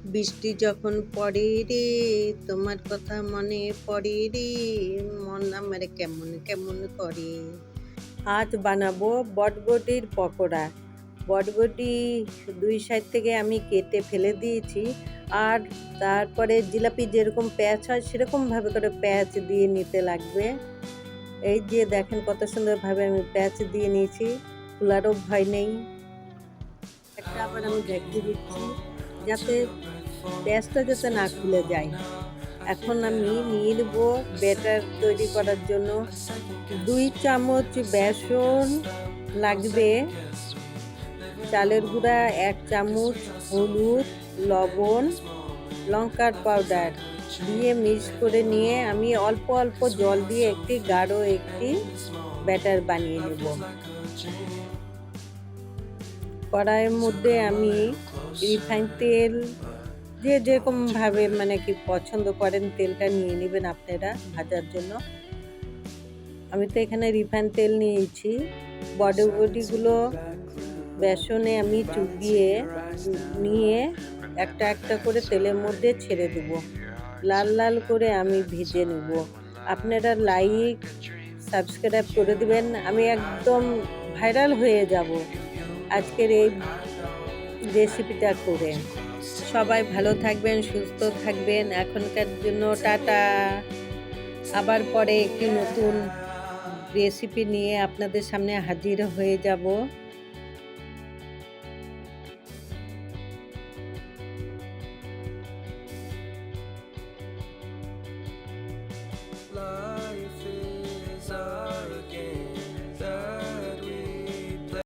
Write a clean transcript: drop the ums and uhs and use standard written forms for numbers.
বৃষ্টি যখন পড়ে রে, তোমার কথা মনে পড়ে রে, মন আমার কেমন কেমন করে। আজ বানাবো বটবটির পকোড়া। বটবটি দুই সাইড থেকে আমি কেটে ফেলে দিয়েছি। আর তারপরে জিলাপি যেরকম প্যাঁচ হয় সেরকমভাবে করে প্যাঁচ দিয়ে নিতে লাগবে। এই যে দেখেন কত সুন্দরভাবে আমি প্যাঁচ দিয়ে নিয়েছি, খোলারও ভয় নেই। একটা আবার আমি দেখিয়ে দিচ্ছি যাতে প্যাঁচটা যাতে না খুলে যায়। এখন আমি নিয়ে নেব ব্যাটার তৈরি করার জন্য 2 চামচ বেসন লাগবে, চালের গুঁড়া 1 চামচ, হলুদ, লবণ, লঙ্কার পাউডার দিয়ে মিক্স করে নিয়ে আমি অল্প অল্প জল দিয়ে একটি গাঢ় একটি ব্যাটার বানিয়ে নেব। কড়াইয়ের মধ্যে আমি রিফাইন তেল, যে যেরকমভাবে মানে কি পছন্দ করেন তেলটা নিয়ে নেবেন আপনারা ভাজার জন্য। আমি তো এখানে রিফাইন তেল নিয়েছি। বটবটিগুলো বেসনে আমি চুবিয়ে নিয়ে একটা একটা করে তেলের মধ্যে ছেড়ে দেবো, লাল লাল করে আমি ভেজে নেব। আপনারা লাইক সাবস্ক্রাইব করে দেবেন, আমি একদম ভাইরাল হয়ে যাব আজকের এই রেসিপিটা করে। সবাই ভালো থাকবেন, সুস্থ থাকবেন। এখনকার জন্য টাটা। আবার পরে একটি নতুন রেসিপি নিয়ে আপনাদের সামনে হাজির হয়ে যাব।